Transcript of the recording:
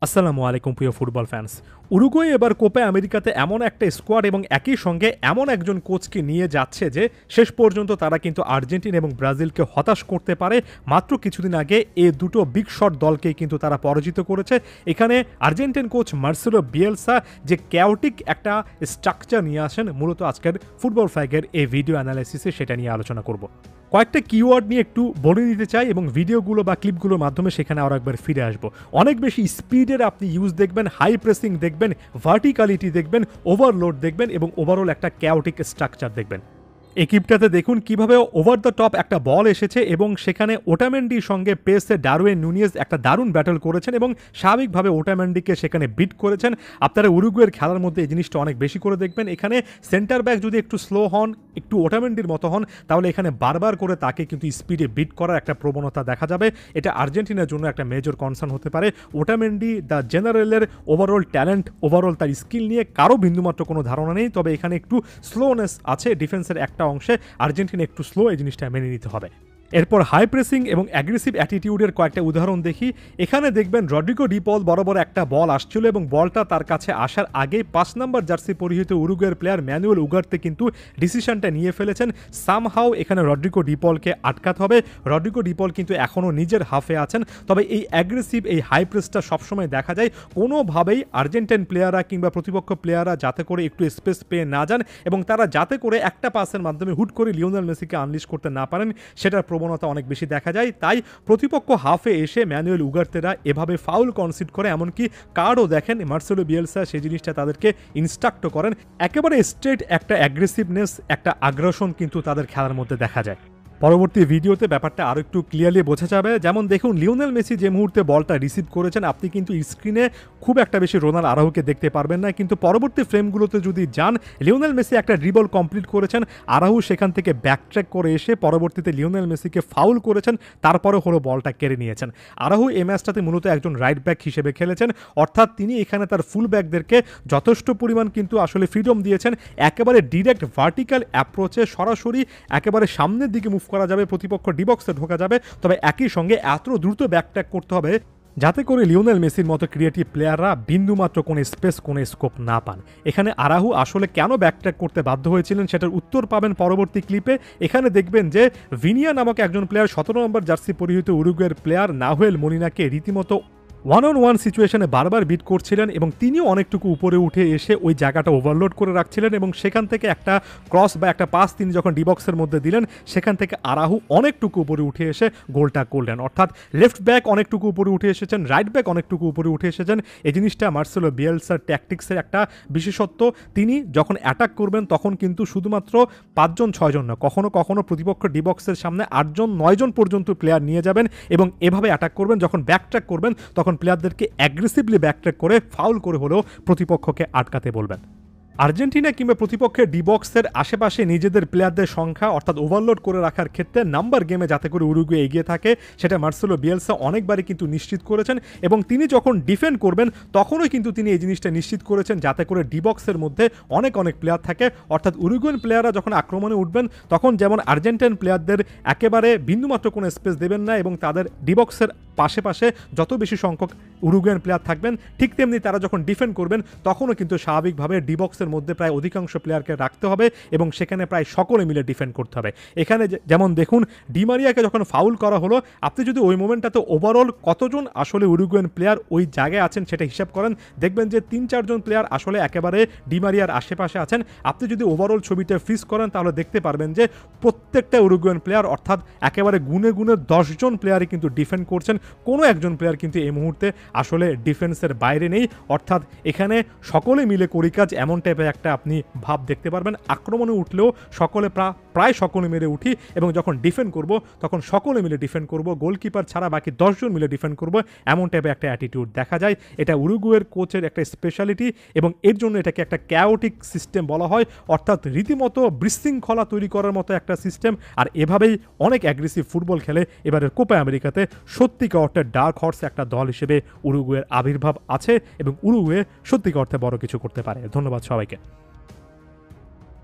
আসসালামু আলাইকুম প্রিয় ফুটবল ফ্যান্স। উরুগুয়ে এবার কোপা আমেরিকাতে এমন একটা স্কোয়াড এবং একই সঙ্গে এমন একজন কোচকে নিয়ে যাচ্ছে যে শেষ পর্যন্ত তারা কিন্তু আর্জেন্টিনা এবং ব্রাজিলকে হতাশ করতে পারে। মাত্র কিছুদিন আগে এই দুটো বিগ শট দলকেই কিন্তু তারা পরাজিত করেছে। এখানে আর্জেন্টিন কোচ মার্সেলো বিয়েলসা যে ক্যাওটিক একটা স্ট্রাকচার নিয়ে আসেন, মূলত আজকের ফুটবল ফ্যাগের এই ভিডিও অ্যানালাইসিসে সেটা নিয়ে আলোচনা করব। কয়েকটা কিওয়ার্ড নিয়ে একটু বলে দিতে চাই এবং ভিডিওগুলো বা ক্লিপগুলোর মাধ্যমে সেখানে আরও একবার ফিরে আসবো। অনেক বেশি স্পিডের আপনি ইউজ দেখবেন, হাই প্রেসিং দেখবেন, ভার্টিক্যালিটি দেখবেন, ওভারলোড দেখবেন এবং ওভারঅল একটা ক্যাওটিক স্ট্রাকচার দেখবেন। একিপটাতে দেখুন কিভাবে ওভার দ্য টপ একটা বল এসেছে এবং সেখানে ওটামেন্ডির সঙ্গে পেসে ডারউইন নুনিয়েজ একটা দারুণ ব্যাটল করেছেন এবং স্বাভাবিকভাবে ওটামেন্ডিকে সেখানে বিট করেছেন। আপনারা উরুগুয়ের খেলার মধ্যে এই জিনিসটা অনেক বেশি করে দেখবেন। এখানে সেন্টার ব্যাক যদি একটু স্লো হন, একটু ওটামেন্ডির মতো হন, তাহলে এখানে বারবার করে তাকে কিন্তু স্পিডে বিট করার একটা প্রবণতা দেখা যাবে। এটা আর্জেন্টিনার জন্য একটা মেজর কনসার্ন হতে পারে। ওটামেন্ডি দ্য জেনারেলের ওভারঅল ট্যালেন্ট, ওভারঅল তার স্কিল নিয়ে কারো বিন্দুমাত্র কোনো ধারণা নেই, তবে এখানে একটু স্লোনেস আছে ডিফেন্সের একটা অংশে। আর্জেন্টিনা একটু স্লো, এই জিনিসটা মেনে নিতে হবে। এরপর হাই প্রেসিং এবং অ্যাগ্রেসিভ অ্যাটিটিউডের কয়েকটা উদাহরণ দেখি। এখানে দেখবেন রড্রিগো ডি পল বরাবর একটা বল আসছিল এবং বলটা তার কাছে আসার আগে 5 নম্বর জার্সি পরিহিত উরুগুয়ের প্লেয়ার ম্যানুয়েল উগার্তে কিন্তু ডিসিশনটা নিয়ে ফেলেছেন। সামহাও এখানে রড্রিগো ডি পলকে আটকাতে হবে। রড্রিগো ডি পল কিন্তু এখনও নিজের হাফে আছেন, তবে এই অ্যাগ্রেসিভ এই হাই প্রেসটা সবসময় দেখা যায় কোনোভাবেই আর্জেন্টাইন প্লেয়াররা কিংবা প্রতিপক্ষ প্লেয়াররা যাতে করে একটু স্পেস পেয়ে না যান এবং তারা যাতে করে একটা পাসের মাধ্যমে হুট করে লিওনেল মেসিকে আনলিশ করতে না পারেন, সেটার প্রবণতা অনেক বেশি দেখা যায়। তাই প্রতিপক্ষ হাফে এসে ম্যানুয়েল উগার্তেরা এভাবে ফাউল কনসিড করে, এমনকি কার্ডও দেখেন। মার্সেলো বিয়েলসা সেই জিনিসটা তাদেরকে ইনস্ট্রাক্ট করেন। একেবারে স্ট্রেট একটা অ্যাগ্রেসিভনেস, একটা আগ্রাসন কিন্তু তাদের খেলার মধ্যে দেখা যায়। পরবর্তী ভিডিওতে ব্যাপারটা আরও একটু ক্লিয়ারলি বোঝা যাবে। যেমন দেখুন লিওনেল মেসি যে মুহূর্তে বলটা রিসিভ করেছেন, আপনি কিন্তু স্ক্রিনে খুব একটা বেশি রোনাল্ড আরাউকে দেখতে পারবেন না, কিন্তু পরবর্তী ফ্রেমগুলোতে যদি যান, লিওনেল মেসি একটা ড্রিবল কমপ্লিট করেছেন, আরাউ সেখান থেকে ব্যাকট্র্যাক করে এসে পরবর্তীতে লিওনেল মেসিকে ফাউল করেছেন, তারপরে হলো বলটা কেড়ে নিয়েছেন। আরাউ এই ম্যাচটাতে মূলত একজন রাইট ব্যাক হিসেবে খেলেছেন, অর্থাৎ তিনি এখানে তার ফুল ব্যাকদেরকে যথেষ্ট পরিমাণ কিন্তু আসলে ফ্রিডম দিয়েছেন। একেবারে ডিরেক্ট ভার্টিক্যাল অ্যাপ্রোচে সরাসরি একেবারে সামনের দিকে মুভ করা যাবে, প্রতিপক্ষ ডিবক্সে ঢোকা যাবে, তবে একই সঙ্গে এত দ্রুত ব্যাকট্র্যাক করতে হবে যাতে করে লিওনেল মেসির মতো ক্রিয়েটিভ প্লেয়াররা বিন্দুমাত্র কোনো স্পেস, কোনো স্কোপ না পান। এখানে আরাহু আসলে কেন ব্যাকট্র্যাক করতে বাধ্য হয়েছিলেন সেটার উত্তর পাবেন পরবর্তী ক্লিপে। এখানে দেখবেন যে ভিনিয়া নামক একজন প্লেয়ার 17 নম্বর জার্সি পরিহিত উরুগুয়ের প্লেয়ার নাহুয়েল মোলিনাকে রীতিমতো 1-on-1 সিচুয়েশনে বারবার বিট করছিলেন এবং তিনিও অনেকটুকু উপরে উঠে এসে ওই জায়গাটা ওভারলোড করে রাখছিলেন এবং সেখান থেকে একটা ক্রস বা একটা পাস তিনি যখন ডিবক্সের মধ্যে দিলেন, সেখান থেকে আরাহু অনেকটুকু উপরে উঠে এসে গোলটা করলেন। অর্থাৎ লেফট ব্যাক অনেকটুকু উপরে উঠে এসেছেন, রাইট ব্যাক অনেকটুকু উপরে উঠে এসেছেন। এই জিনিসটা মার্সেলো বিয়েলসার ট্যাকটিক্সের একটা বিশেষত্ব। তিনি যখন অ্যাটাক করবেন তখন কিন্তু শুধুমাত্র 5-6 জন না, কখনো কখনো প্রতিপক্ষ ডিবক্সের সামনে 8-9 জন পর্যন্ত প্লেয়ার নিয়ে যাবেন এবং এভাবে অ্যাটাক করবেন। যখন ব্যাকট্র্যাক করবেন তখন প্লেয়ারদেরকে অ্যাগ্রেসিভলি ব্যাকট্র্যাক করে ফাউল করে হলেও প্রতিপক্ষকে আটকাতে বলবেন। আর্জেন্টিনা কিংবা প্রতিপক্ষের ডিবক্সের আশেপাশে নিজেদের প্লেয়ারদের সংখ্যা অর্থাৎ ওভারলোড করে রাখার ক্ষেত্রে নাম্বার গেমে যাতে করে উরুগুয়ে এগিয়ে থাকে, সেটা মার্সেলো বিয়েলসা অনেকবারই কিন্তু নিশ্চিত করেছেন এবং তিনি যখন ডিফেন্ড করবেন তখনই কিন্তু তিনি এই জিনিসটা নিশ্চিত করেছেন যাতে করে ডিবক্সের মধ্যে অনেক প্লেয়ার থাকে। অর্থাৎ উরুগুয়েন প্লেয়াররা যখন আক্রমণে উঠবেন তখন যেমন আর্জেন্টাইন প্লেয়ারদের একেবারে বিন্দুমাত্র কোনো স্পেস দেবেন না এবং তাদের ডিবক্সের পাশে যত বেশি সংখ্যক উরুগুয়ান প্লেয়ার থাকবেন, ঠিক তেমনি তারা যখন ডিফেন্ড করবেন তখনও কিন্তু স্বাভাবিকভাবে ডিবক্সের মধ্যে প্রায় অধিকাংশ প্লেয়ারকে রাখতে হবে এবং সেখানে প্রায় সকলে মিলে ডিফেন্ড করতে হবে। এখানে যেমন দেখুন ডিমারিয়াকে যখন ফাউল করা হলো, আপনি যদি ওই মোমেন্টটাতে ওভারঅল কতজন আসলে উরুগুয়ান প্লেয়ার ওই জায়গায় আছেন সেটা হিসাব করেন, দেখবেন যে 3-4 জন প্লেয়ার আসলে একেবারে ডিমারিয়ার আশেপাশে আছেন। আপনি যদি ওভারঅল ছবিটা ফ্রিজ করেন তাহলে দেখতে পারবেন যে প্রত্যেকটা উরুগুয়ান প্লেয়ার অর্থাৎ একেবারে গুনে 10 জন প্লেয়ারই কিন্তু ডিফেন্ড করছেন। কোনো একজন প্লেয়ার কিন্তু এই মুহূর্তে আসলে ডিফেন্সের বাইরে নেই, অর্থাৎ এখানে সকলে মিলে করি কাজ এমন টাইপের একটা আপনি ভাব দেখতে পারবেন। আক্রমণে উঠলেও সকলে প্রায় সকলে মিলে উঠি এবং যখন ডিফেন্ড করব তখন সকলে মিলে ডিফেন্ড করব, গোলকিপার ছাড়া বাকি 10 জন মিলে ডিফেন্ড করব, এমন টাইপের একটা অ্যাটিটিউড দেখা যায়। এটা উরুগুয়ের কোচের একটা স্পেশালিটি এবং এর জন্য এটাকে একটা ক্যাওটিক সিস্টেম বলা হয়, অর্থাৎ রীতিমতো বিশৃঙ্খলা তৈরি করার মতো একটা সিস্টেম। আর এভাবেই অনেক অ্যাগ্রেসিভ ফুটবল খেলে এবারের কোপা আমেরিকাতে সত্যিকার অর্থে ডার্ক হর্স একটা দল হিসেবে উরুগুয়ের আবির্ভাব আছে এবং উরুগুয়ে সত্যিকার অর্থে বড় কিছু করতে পারে। ধন্যবাদ সবাইকে।